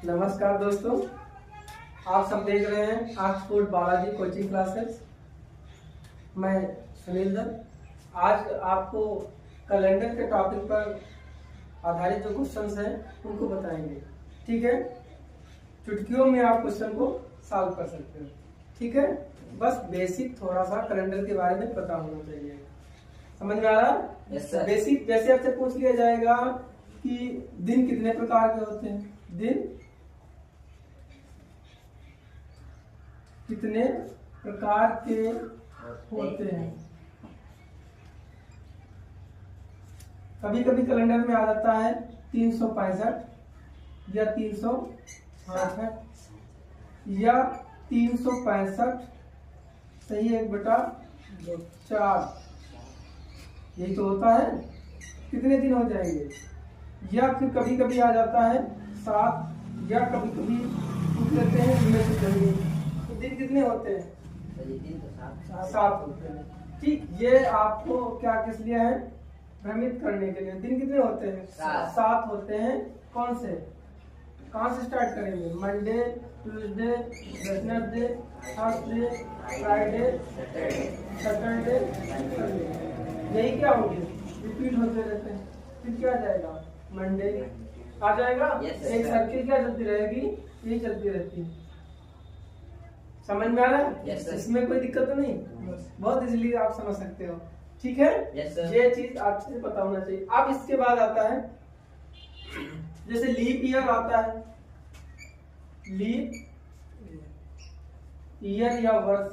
नमस्कार दोस्तों, आप सब देख रहे हैं ऑक्सफोर्ड बालाजी कोचिंग क्लासेस। मैं सुनील दत्त आज आपको कैलेंडर के टॉपिक पर आधारित जो क्वेश्चंस हैं उनको बताएंगे। ठीक है, चुटकियों में आप क्वेश्चन को सॉल्व कर सकते हो। ठीक है, बस बेसिक थोड़ा सा कैलेंडर के बारे में पता होना चाहिए। समझ में आ रहा है? Yes, sir. बेसिक जैसे आपसे पूछ लिया जाएगा कि दिन कितने प्रकार के होते हैं, दिन कितने प्रकार के होते हैं। कभी कभी कैलेंडर में आ जाता है 365 या 366 या 365 सही 1/4 यही तो होता है। कितने दिन हो जाएंगे, या फिर कभी कभी आ जाता है 7 या कभी कभी पूछ लेते हैं इनमें से कोई। तो दिन कितने होते हैं? दिन तो 7 होते हैं। ठीक, ये आपको क्या किस लिए है? भ्रमित करने के लिए। दिन कितने होते हैं? 7 होते हैं। कौन से? कहाँ से स्टार्ट करेंगे? Monday, Tuesday, Wednesday, Thursday, Friday, Saturday, Sunday. यही क्या होगी? रिपीट होते रहते हैं। फिर क्या आ जाएगा? मंडे आ जाएगा। एक सर्किल क्या चलती रहेगी? यही चलती रहती है। समझ में आ रहा है? इसमें कोई दिक्कत तो नहीं, बहुत इजीली आप समझ सकते हो। ठीक है, ये चीज आपसे पता होना चाहिए। अब इसके बाद आता है जैसे लीप ईयर आता है। लीप ईयर या वर्ष।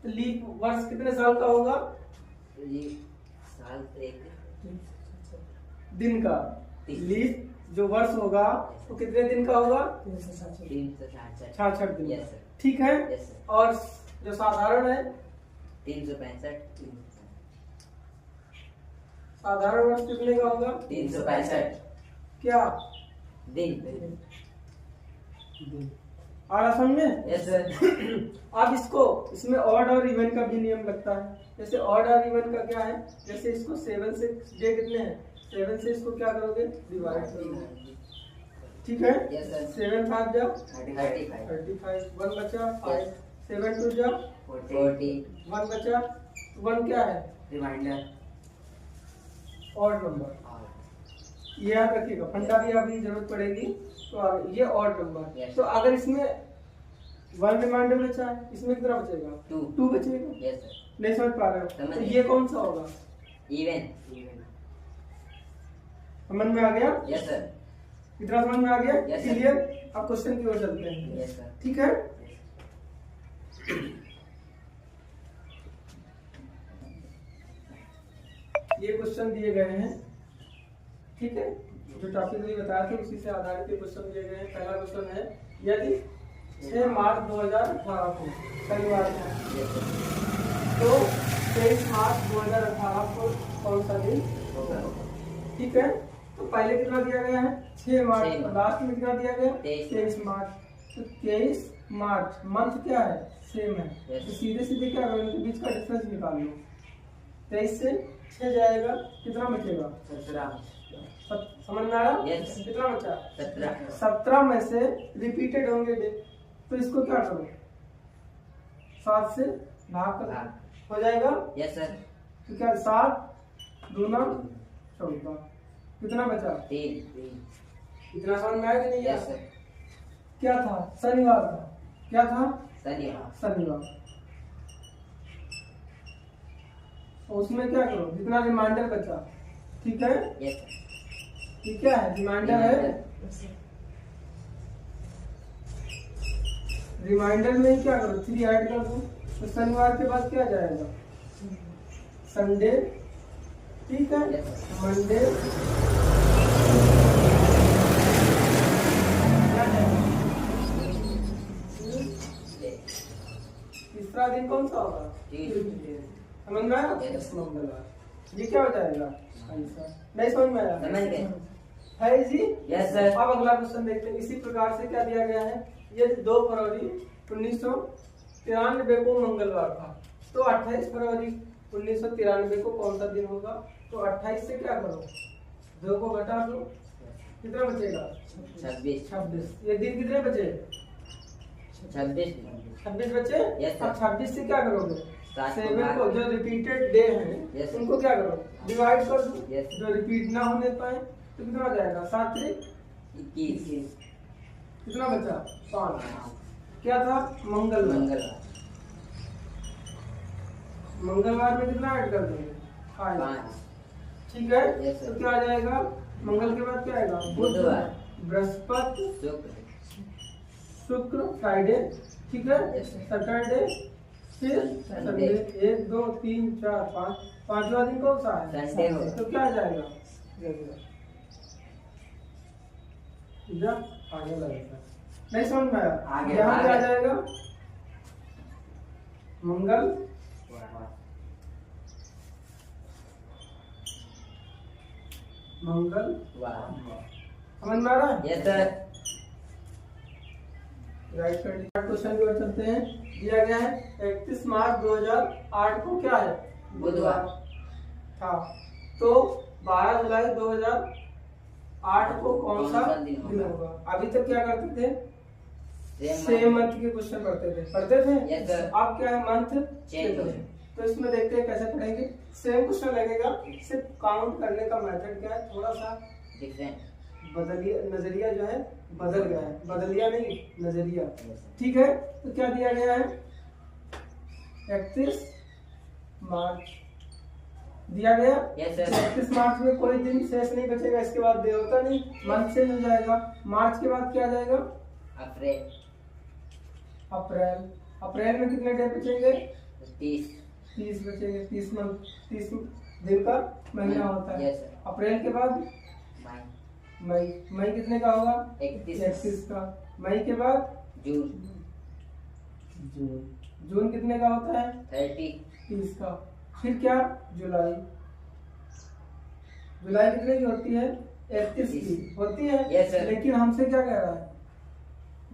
तो लीप वर्ष कितने साल का होगा? साल एक दिन का। लीप जो वर्ष होगा वो कितने दिन का होगा? 366 दिन। ठीक है। और जो साधारण है 365 साधारण वर्ष कितने का होगा? 365 क्या दिन। आ रहा समझ में? Yes sir. अब इसमें ऑड और इवन का भी नियम लगता है। जैसे ऑड और इवन का क्या है? जैसे इसको 7 से डे कितने हैं? 7 से इसको क्या करोगे? डिवाइड करोगे। ठीक है। 7 5 जा 35, 1 बचा 5, 7 2 जा 40, 1 बचा 1 क्या है? Remainder odd number. ये याद रखिएगा, फंडा भी अभी जरूरत पड़ेगी। तो ये ऑड नंबर। तो अगर इसमें 1 रिमाइंडर बचा है, इसमें कितना बचेगा? 2 बचेगा। Yes sir. नहीं समझ पा रहे हो? तो ये कौन सा होगा? इवन। समझ में आ गया? Yes sir. इतना समझ में आ गया? Yes, sir. क्लियर? अब क्वेश्चन की ओर चलते हैं। Yes sir. ठीक है। ये क्वेश्चन दिए गए हैं। ठीक है, जो टॉपिक भी बताया था उसी से आधारित ये क्वेश्चन दिए गए हैं। पहला क्वेश्चन है, यदि 6 मार्च 2018 को शनिवार को तो 23 मार्च 2018 को कौन सा दिन होगा? ठीक है, तो पहले कितना दिया गया है? 6 मार्च। लास्ट में कितना दिया गया? 23 मार्च। तो 23 मार्च मंथ क्या है? सेम है। तो सीधे सीधे क्या करो, इनके बीच का डिफरेंस निकाल लो। 23 से 6 जाएगा, कितना बचेगा? 17। समझ में आया? कितना बचा? 17 में से रिपीटेड होंगे डे, तो इसको क्या करो? 7 से भाग कर हो जाएगा। Yes sir. तो क्या 7 दूना 14, कितना बचा? 3। इतना समझ में आया कि नहीं? Yes sir. क्या था? शनिवार था। क्या था? शनिवार। तो उसमें क्या करो? जितना रिमाइंडर बचा। ठीक है। Yes sir. ये क्या है? रिमाइंडर है। रिमाइंडर में क्या करो? 3 ऐड कर दो। तो शनिवार के बाद क्या जाएगा? संडे। ठीक है। मंडे। तीसरा दिन कौन सा होगा? समझ में आया? मंगलवार। ये क्या हो जाएगा? नहीं समझ में आया? है जी? Yes sir. अब अगला क्वेश्चन देखते हैं। इसी प्रकार से क्या दिया गया है? ये 2 फरवरी 1993 को मंगलवार था, तो 28 फरवरी 1993 को कौन सा दिन होगा? तो 28 से क्या करो? 2 को घटा दो, कितना बचेगा? 26 26। ये दिन कितने बचे? 26 26 बचे। Yes, sir. अब 26 से क्या करोगे? सात को 7 भाग- को जो रिपीटेड डे हैं Yes, sir. उनको क्या करो? डिवाइड कर दो। Yes. जो रिपीट ना होने पाए तो कितना हो जाएगा? 7 3 21 कितना बचा? 5। क्या था? मंगलवार। मंगलवार में कितना ऐड कर देंगे? 5। ठीक है। Yes, sir. तो क्या आ जाएगा? मंगल के बाद क्या आएगा? बुधवार। बृहस्पति, शुक्र शुक्र, फ्राइडे। ठीक है। Yes, sir. सैटरडे, फिर संडे। संडे। 1 2 3 4 5, पांचवा दिन कौन सा है? संडे होगा। तो क्या आ जाएगा? जब आगे लगेगा। नहीं समझ में आया? आगे यहाँ क्या आ आगे। जाएगा? मंगल, मंगल, समझ में आ रहा है? Yes sir. राइट कर दिया। क्वेश्चन की ओर चलते हैं। दिया गया है 31 मार्च 2008 को क्या है? बुधवार था। तो 12 जुलाई 2008 को कौन सा दिन होगा? अभी तक क्या करते थे? सेम मंथ के क्वेश्चन पढ़ते थे। Yes, sir. अब क्या है? मंथ चेंज हो चेंज। तो इसमें देखते हैं कैसे पढ़ेंगे। सेम क्वेश्चन लगेगा, सिर्फ काउंट करने का मेथड क्या है थोड़ा सा डिफरेंट। बदलिया, नजरिया जो है बदल गया है। बदलिया नहीं, नजरिया। ठीक है। तो क्या दिया गया है? 31 मार्च दिया गया। Yes, sir. 31 मार्च में कोई दिन शेष नहीं बचेगा। इसके बाद डे होता नहीं, मंथ चेंज हो जाएगा। मार्च के बाद क्या आ जाएगा? अप्रैल अप्रैल। अप्रैल में कितने डे बचेंगे? 30 बचेंगे। 30 दिन का महीना होता है। Yes, sir. अप्रैल के बाद मई मई। मई कितने का होगा? 31 का। मई के बाद जून जून। जून कितने का होता है? 30 का। फिर क्या? जुलाई। जुलाई कितने की होती है? 31 की होती है। Yes, sir. लेकिन हमसे क्या कह रहा है?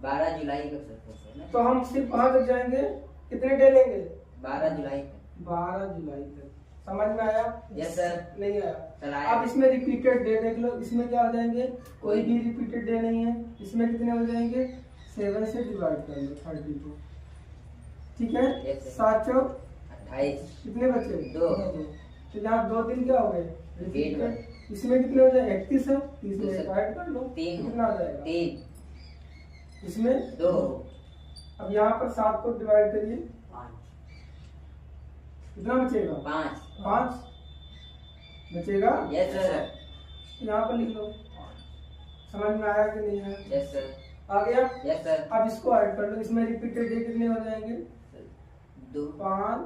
12 जुलाई को सर ना। तो हम सिर्फ कहाँ तक जाएंगे? कितने डे लेंगे? 12 जुलाई को। 12 जुलाई तक। समझ में आया? Yes sir. नहीं आया? सर आया। अब इसमें रिपीटेड डे देख लो। इसमें क्या हो जाएंगे? कोई भी रिपीटेड डे नहीं है। इसमें कितने हो जाएंगे? 7 से डिवाइड कर लो 30 को। ठीक है। Yes, sir. 7 चौ 28 कितने बचे? 2। तो यहाँ 2 दिन क्या हो गए? Repeat हुए। इसमें कितने हो जाए? 31 है। 30 में Yes, sir. डिवाइड कर लो। 3 कितना आ जाएगा? 3 इसमें 2 अब यहाँ पर 7 को डिवाइड करिए। 5 कितना बचेगा? 5 बचेगा। Yes sir. यहाँ पर लिख लो। समझ में आया कि नहीं आया? Yes sir. आ गया। Yes sir. अब इसको ऐड कर लो। इसमें रिपीटेड डे कितने हो जाएंगे? 2 5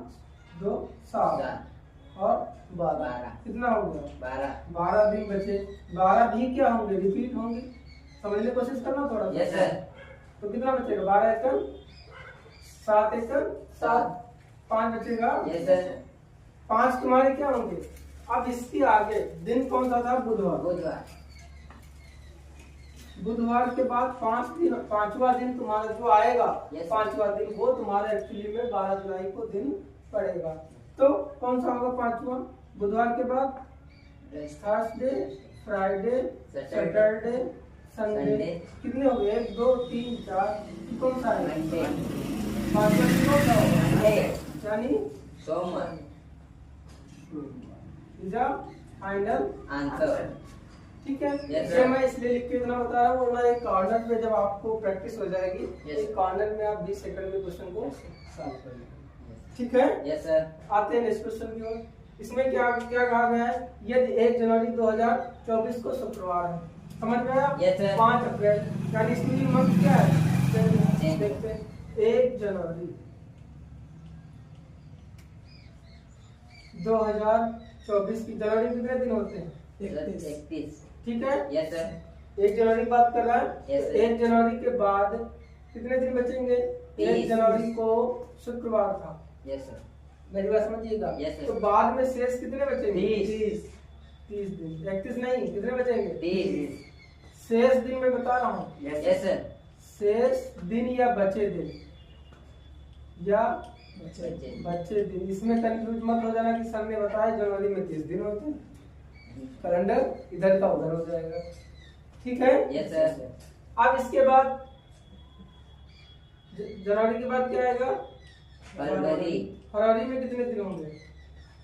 2 7 और 12 कितना हो गया? 12 दिन बचे। 12 भी क्या होंगे? रिपीट होंगे। समझने की कोशिश करना थोड़ा। Yes sir. तो कितना बचेगा? 12 एकम 7 एकम 7, 5 बचेगा। Yes sir. 5 तुम्हारे क्या होंगे? अब इसके आगे दिन कौन सा था? बुधवार। बुधवार के बाद 5 दिन, 5वां दिन तुम्हारा जो आएगा, Yes. 5वां दिन वो तुम्हारा एक्चुअली में 12 जुलाई को दिन पड़ेगा। तो कौन सा होगा 5वां? बुधवार के बाद थर्सडे, फ्राइडे, सैटरडे, संडे। कितने हो गए? 1 2 3 4। कौन सा है? मंडे। 5वां दिन कौन सा होगा? मंडे। यानी सोमवार। Final answer. ठीक है। Yes, ये sir. मैं इसलिए लिख के इतना बता रहा हूँ, वरना एक कॉर्नर में जब आपको प्रैक्टिस हो जाएगी, Yes, एक sir. कॉर्नर में आप 20 सेकंड में क्वेश्चन को सॉल्व कर लेंगे। ठीक है। Yes sir. आते हैं नेक्स्ट क्वेश्चन की ओर। इसमें क्या क्या कहा गया है? यदि 1 जनवरी 2024 को शुक्रवार है। समझ में आया? Yes, sir. 5 अप्रैल यानी इसमें मंथ क्या है? Change. देखते हैं। 1 जनवरी 2024 की जनवरी कितने दिन होते हैं? 31। ठीक है। Yes sir. 1 जनवरी की बात कर रहा है। Yes, sir. 1 जनवरी के बाद कितने दिन बचेंगे? 1 30। जनवरी को शुक्रवार था। Yes sir. मेरी बात समझिएगा। Yes, sir. तो बाद में शेष कितने बचेंगे? 30। 30 दिन। 31 नहीं, कितने बचेंगे? 30। शेष दिन मैं बता रहा हूँ। Yes sir. शेष दिन या बचे दिन या बचे। दिन। इसमें कंफ्यूज मत हो जाना कि सर ने बताया जनवरी में 30 दिन होते हैं। कैलेंडर इधर का उधर हो जाएगा। ठीक है। Yes sir. अब इसके बाद जनवरी के बाद क्या आएगा? फरवरी। फरवरी में कितने दिन होंगे?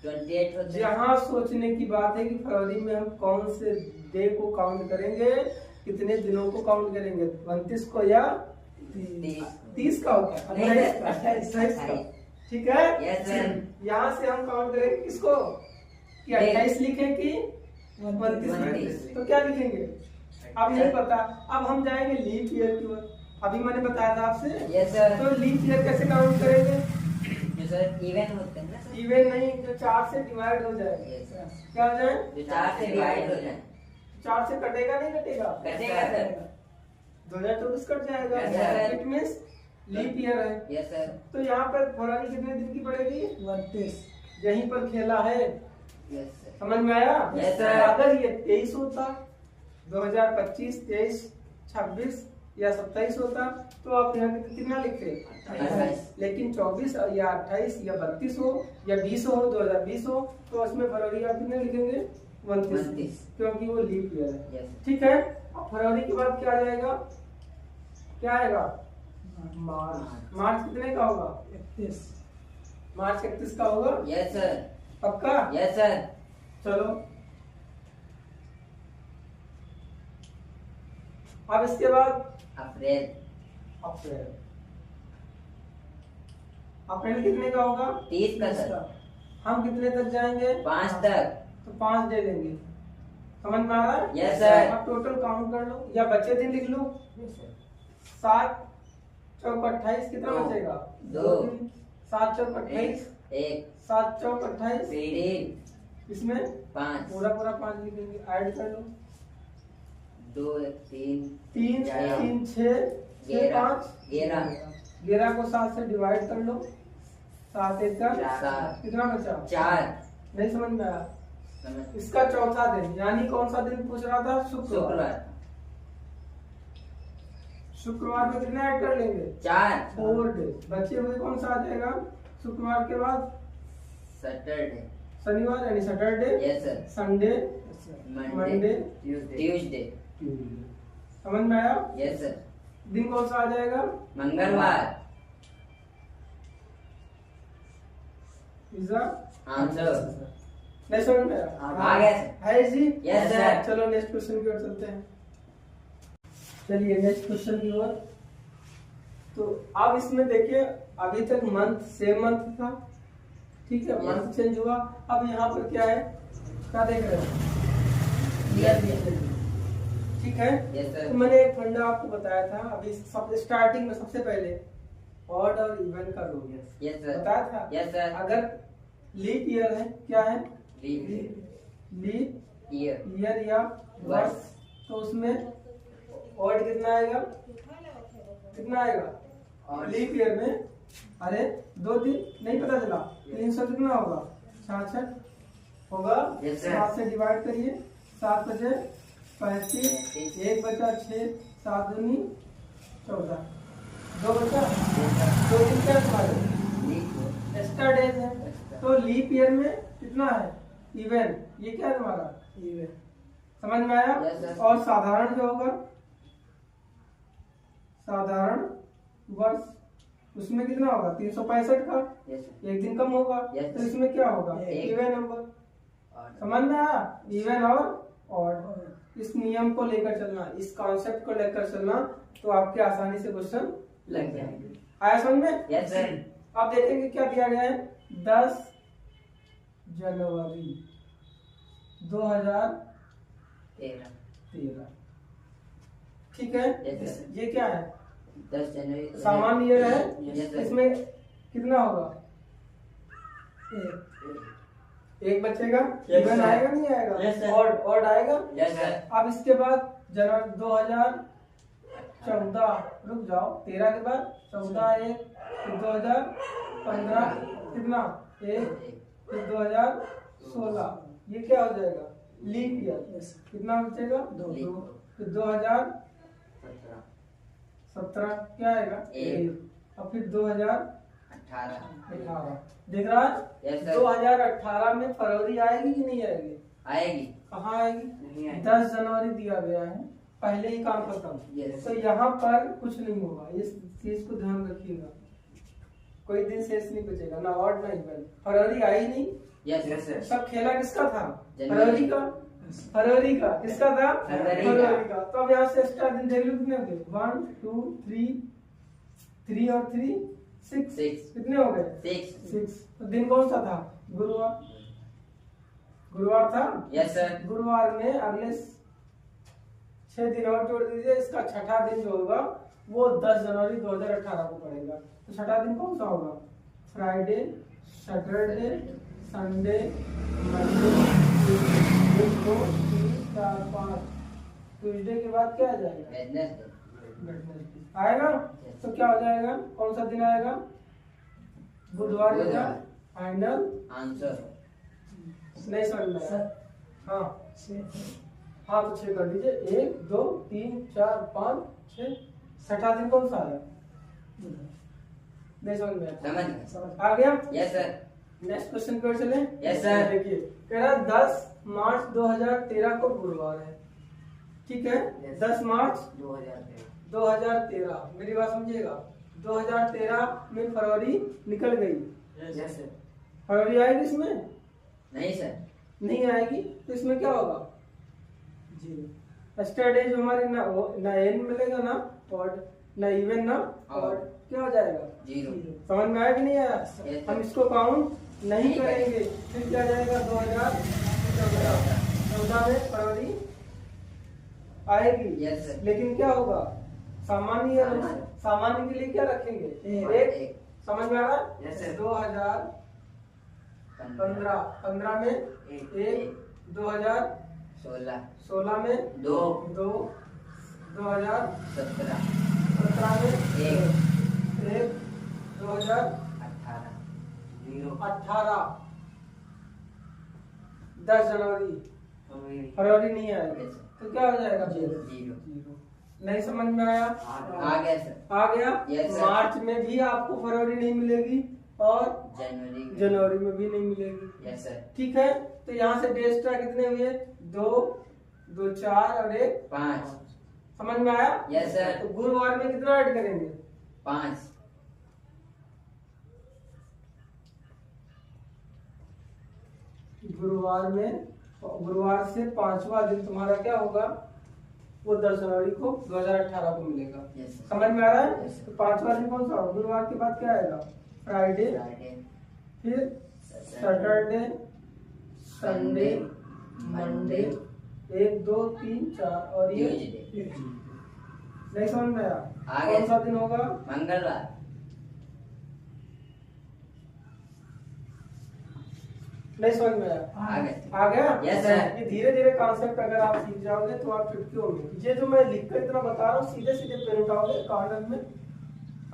28 होते हैं। यहाँ सोचने की बात है कि फरवरी में हम कौन से डे को काउंट करेंगे, कितने दिनों को काउंट करेंगे, 29 को या 30 का होगा, 28 का, ठीक है। Yes sir. यहाँ से हम काउंट करेंगे किसको, कि 28 लिखें कि 29? तो क्या लिखेंगे अब नहीं पता। अब हम जाएंगे लीप ईयर की ओर। अभी मैंने बताया था आपसे। Yes sir. तो लीप ईयर कैसे काउंट करेंगे? जो सर इवन होते हैं ना सर। इवन नहीं, जो 4 से डिवाइड हो जाए। Yes sir. क्या हो जाए? जो 4 से डिवाइड हो जाए। 4 से कटेगा नहीं कटेगा? कटेगा सर। 2024 कट जाएगा। Yes, sir. It means leap year है। Yes sir. तो यहाँ पर फरवरी कितने दिन की पड़ेगी? 29। यहीं पर खेला है, यस सर। समझ में आया? Yes, sir. अगर ये 23 होता, 2025, 23, 26 या 27 होता तो आप यहाँ कितना लिखते? 28। लेकिन 24 या 28 या 32 हो या 20 हो, 2020 हो, तो उसमें फरवरी आप कितने लिखेंगे? 29, क्योंकि वो लीप ईयर है। यस। ठीक है। अब फरवरी के बाद क्या आ जाएगा? क्या आएगा? मार्च। मार्च कितने का होगा? 31। मार्च 31 का होगा? Yes sir. पक्का? Yes sir. चलो अब इसके बाद अप्रैल। अप्रैल। अप्रैल कितने का होगा? 30 का सर। हम कितने तक जाएंगे? 5 तक। तो 5 दे देंगे। समझ में आ रहा है? Yes sir. अब टोटल काउंट कर लो या बचे दिन लिख लो। 7 चौक 28 कितना दो। बचेगा? 2। 7 चौक 28, 1। 7 चौक 28, 3। इसमें 5। पूरा 5 लिखेंगे। ऐड कर लो। 2 3 3 11, 3 6 6 5 11 11 को 7 से डिवाइड कर लो। 7 1 का 7। कितना बचा? 4। नहीं समझ में आया? समझ। इसका चौथा दिन, यानी कौन सा दिन पूछ रहा था? शुक्रवार। शुक्रवार में कितना ऐड कर लेंगे? 4। 4 डेज। बचे हुए कौन सा आ जाएगा शुक्रवार के बाद? सैटरडे। शनिवार यानी Saturday, yes sir. Sunday, Monday, Tuesday. समझ में आया? Yes sir. दिन कौन सा आ जाएगा? मंगलवार। पिज्जा। आंसर। नहीं समझ में आया? आ गया सर। है जी? Yes sir. चलो नेक्स्ट क्वेश्चन की ओर चलते हैं। चलिए नेक्स्ट क्वेश्चन की ओर। तो अब इसमें देखिए, अभी तक मंथ सेम मंथ था, ठीक है। मंथ चेंज हुआ। अब यहाँ पर क्या है, क्या देख रहे हैं? ठीक है। Yes sir. तो मैंने एक फंडा आपको बताया था अभी सब स्टार्टिंग में, सबसे पहले ऑड और इवन का रूल यस सर। बताया था। Yes sir. अगर लीप ईयर है, क्या है? Leap leap year. ईयर या वर्ष, तो उसमें ऑड कितना आएगा? कितना आएगा? और लीप ईयर में अरे 2 दिन नहीं पता चला, 300 कितना होगा? 66 होगा। Yes, sir. 7 से डिवाइड करिए। 7 बचे 35, 1 बचा 6, 7 दूनी 14, 2 बचा 2 दिन क्या तुम्हारे? एक्स्ट्रा डेज है। तो लीप ईयर में कितना है? इवन। ये क्या है तुम्हारा? इवन। समझ में आया? Yes, sir. और साधारण जो होगा, साधारण वर्ष, उसमें कितना होगा? 365 का यस एक दिन कम होगा। Yes. तो इसमें क्या होगा? एक। Even number. सर। समझ में आया? इवन और ऑड। इस नियम को लेकर चलना, इस कॉन्सेप्ट को लेकर चलना, तो आपके आसानी से क्वेश्चन लग जाएंगे। आया समझ में? Yes sir. अब देखेंगे क्या दिया गया है। 10 जनवरी 2013, ठीक है। Yes, sir. ये क्या है? 10 जनवरी सामान्य ईयर है। Yes, sir. इसमें कितना होगा? एक बचेगा। Yes, even sir. आएगा नहीं आएगा? Yes, sir. ऑड आएगा। Yes sir. अब इसके बाद जनवरी 2014, रुक जाओ, 13 के बाद 14, 1 फिर 2015 कितना? 1 फिर 2016, ये क्या हो जाएगा? Leap year. कितना बचेगा? 2 फिर 2017 क्या आएगा? 1 और फिर 2018 दिख रहा है? Yes, sir. 2018 में फरवरी आएगी कि नहीं आएगी? आएगी। कहाँ आएगी? नहीं आएगी। 10 जनवरी दिया गया है, पहले ही काम खत्म। Yes. तो यहाँ पर कुछ नहीं होगा, इस चीज को ध्यान रखिएगा। कोई दिन शेष नहीं बचेगा, ना ऑड ना इवन। फरवरी आई नहीं, यस यस सर। सब खेला किसका था? जनवरी। फरवरी का। फरवरी का किसका था? फरवरी का। तो अब यहाँ से एक्स्ट्रा दिन देख लो कितने हो गए? 1 2 3 3 और 3 6 कितने हो गए? 6। तो दिन कौन सा था? गुरुवार। गुरुवार था। Yes sir. गुरुवार में अगले 6 दिन और जोड़ दीजिए। इसका छठा दिन जो होगा वो 10 जनवरी 2018 को पड़ेगा। तो छठा दिन कौन सा होगा? Friday, Saturday, Sunday, Monday, 1 2 3 4 5। Tuesday के बाद क्या आ जाएगा? वेडनेसडे आएगा। तो क्या हो जाएगा? कौन सा दिन आएगा? बुधवार का फाइनल आंसर। नहीं समझ में आया? हाँ हाँ, तो 6 कर दीजिए। 1 2 3 4 5 6। छठा दिन कौन सा है? नहीं समझ में आया? समझ आ गया? Yes sir. नेक्स्ट क्वेश्चन पर चले। Yes sir. देखिए कह रहा 10 मार्च 2013 को गुरुवार है, ठीक है? 10 मार्च 2013। मेरी बात समझिएगा। 2013 में फरवरी निकल गई। Yes sir. फरवरी आएगी इसमें? नहीं सर। नहीं आएगी। तो इसमें क्या होगा? जीरो। एक्स्ट्रा डे जो हमारे ना एन मिलेगा ना ऑड, ना इवन ना ऑड, क्या हो जाएगा? जीरो। समझ में आया कि नहीं आया? Yes, हम इसको काउंट नहीं करेंगे। फिर क्या जाएगा? 2014 में फरवरी आएगी। Yes, sir. लेकिन क्या होगा? सामान्य सामान्य। सामान्य के लिए क्या रखेंगे? एक। समझ में आ रहा? Yes, sir. 2015 में 1, 2016 में 2, 2017 में 1, 2018 10 जनवरी फरवरी नहीं आएगी। तो क्या हो जाएगा? जीरो। नहीं समझ में आया? आ गया सर। आ गया। Yes, sir. मार्च में भी आपको फरवरी नहीं मिलेगी और जनवरी में भी नहीं मिलेगी। Yes sir. ठीक है। तो यहाँ से डे एक्स्ट्रा कितने हुए? 2 2 4 और 1 5। समझ में आया? Yes sir. तो गुरुवार में कितना ऐड करेंगे? 5। गुरुवार से 5वां दिन तुम्हारा क्या होगा? वो 10 जनवरी को 2018 को मिलेगा। Yes, sir. समझ में आ रहा है? Yes, sir. तो 5वां दिन कौन सा होगा? गुरुवार के बाद क्या आएगा? फ्राइडे, फिर सैटरडे, संडे, मंडे, 1 2 3 4 और ये नहीं समझ में आया? कौन सा दिन होगा? मंगलवार। नहीं समझ में आया? आ गया? Yes, sir. ये धीरे धीरे कॉन्सेप्ट अगर आप सीख जाओगे तो आप चुटकी होंगे। ये जो मैं लिखकर इतना बता रहा हूँ सीधे सीधे पेन उठाओगे कॉर्नर में,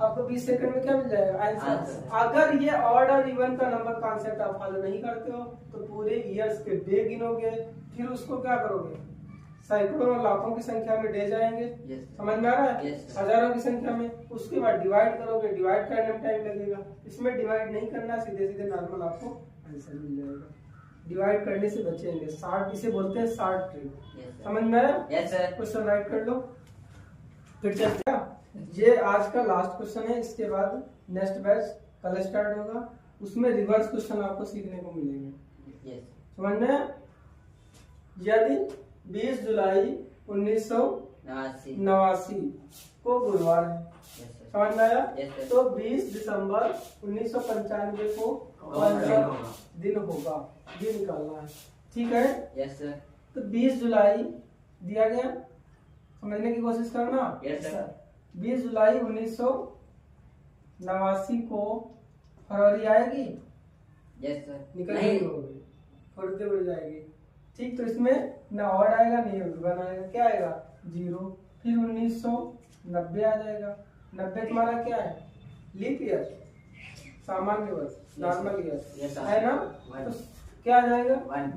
आपको 20 सेकंड में क्या मिल जाएगा? आंसर। अगर ये ऑड और इवन का नंबर कॉन्सेप्ट आप फॉलो नहीं करते हो तो पूरे ईयर्स के डे गिनोगे, फिर उसको क्या करोगे? सैकड़ों और लाखों की संख्या में डे जाएंगे। समझ में आ रहा है? हजारों की संख्या में। उसके बाद डिवाइड करोगे, डिवाइड करने में टाइम लगेगा। इसमें डिवाइड नहीं करना, सीधे सीधे नॉर्मल आपको आंसर मिल जाएगा। डिवाइड करने से बचेंगे। शार्ट, इसे बोलते हैं शार्ट ट्रिक। समझ में आया? Yes sir. क्वेश्चन राइट कर लो। फिर चलते हैं। ये आज का लास्ट क्वेश्चन है। इसके बाद नेक्स्ट बैच कल स्टार्ट होगा, उसमें रिवर्स क्वेश्चन आपको सीखने को मिलेंगे। समझ में? यदि 20 जुलाई 1989 को गुरुवार है, समझ में आया? तो 20 दिसंबर 1995 को कौन सा दिन होगा? ये निकालना है। ठीक है? Yes sir. तो 20 जुलाई दिया गया, समझने की कोशिश करना। Yes sir. 20 जुलाई 1989 को फरवरी आएगी? Yes sir. निकल नहीं होगी, थोड़ी देर बढ़ जाएगी। ठीक, तो इसमें ना ऑड आएगा नहीं इवन आएगा। क्या आएगा? 0। फिर 1990 आ जाएगा। 90 तुम्हारा क्या है? लीप ईयर, सामान्य वर्ष, नॉर्मल ईयर है ना? तो क्या आ जाएगा? 1।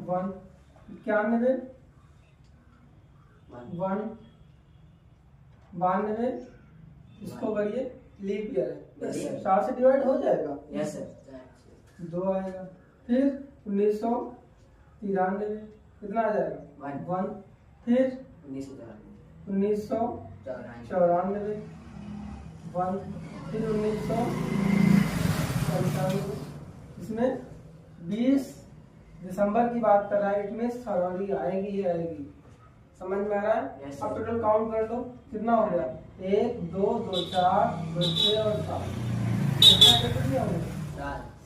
91, 1, 92, इसको करिए, लीप ईयर है, 4 से डिवाइड हो जाएगा। Yes sir. 2 आएगा। फिर 1993 कितना आ जाएगा? 1। फिर 1994, 1, फिर 1995, इसमें 20 दिसंबर की बात कर रहा है, इट मीन फरवरी आएगी ही आएगी। समझ में आ रहा है? Yes, अब टोटल काउंट कर लो कितना हो गया, 1 2 2 4 2 6 और 7, कितने हो गए?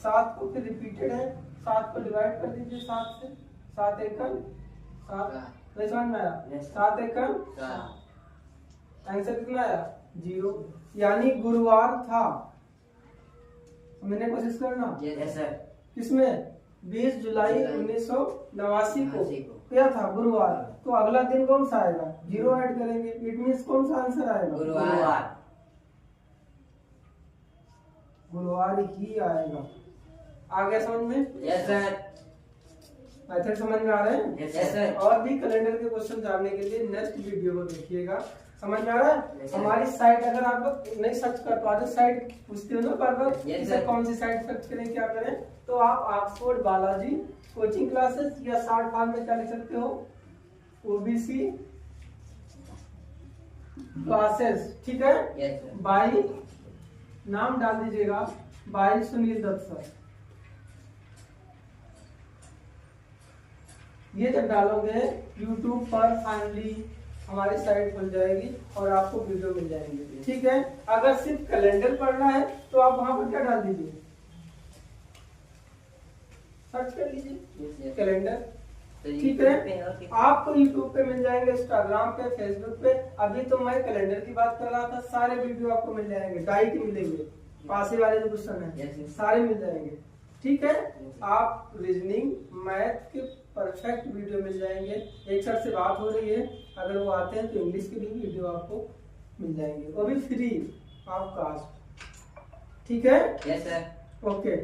7 को फिर रिपीटेड है, 7 को डिवाइड कर दीजिए 7 से, 7 एकम 7, तो समझ में आया? 7 एकम आंसर कितना आया? 0। यानी गुरुवार था। मैंने कोशिश करना यस सर। किसमें? 20 जुलाई 1989 को को। क्या था? गुरुवार। तो अगला दिन कौन सा आएगा? 0 ऐड करेंगे, इट मीन्स कौन सा आंसर आएगा? गुरुवार ही आएगा। आ गया समझ में? Yes sir. मेथड समझ में आ रहे हैं? Yes sir. और भी कैलेंडर के क्वेश्चन जानने के लिए नेक्स्ट वीडियो को देखिएगा। समझ में आ रहा है? Yes, हमारी साइट अगर आप लोग नहीं सर्च कर पाते, साइट पूछते हो ना बार-बार, Yes, इसे sir. कौन सी साइट सर्च करें, क्या करें, तो आप ऑक्सफोर्ड बालाजी कोचिंग क्लासेस या शॉर्ट फॉर्म में क्या लिख सकते हो, ओबीसी क्लासेस, ठीक है? Yes sir. बाई नाम डाल दीजिएगा, बाई सुनील दत्त सर। ये जब डालोगे YouTube पर फाइनली हमारी साइट खुल जाएगी और आपको वीडियो मिल जाएंगे, ठीक है? अगर सिर्फ कैलेंडर पढ़ना है तो आप वहां पर क्या डाल दीजिए, सर्च कर लीजिए कैलेंडर, ठीक है? आपको YouTube पे मिल जाएंगे, इंस्टाग्राम पे, फेसबुक पे। अभी तो मैं कैलेंडर की बात कर रहा था, सारे वीडियो आपको मिल जाएंगे, डाइट मिलेंगे, पासे वाले जो क्वेश्चन है सारे मिल जाएंगे, ठीक है? आप रीजनिंग मैथ के परफेक्ट वीडियो मिल जाएंगे। एक सर से बात हो रही है, अगर वो आते हैं तो इंग्लिश के भी वीडियो आपको मिल जाएंगे, वो भी फ्री ऑफ कास्ट, ठीक है? Yes sir. ओके।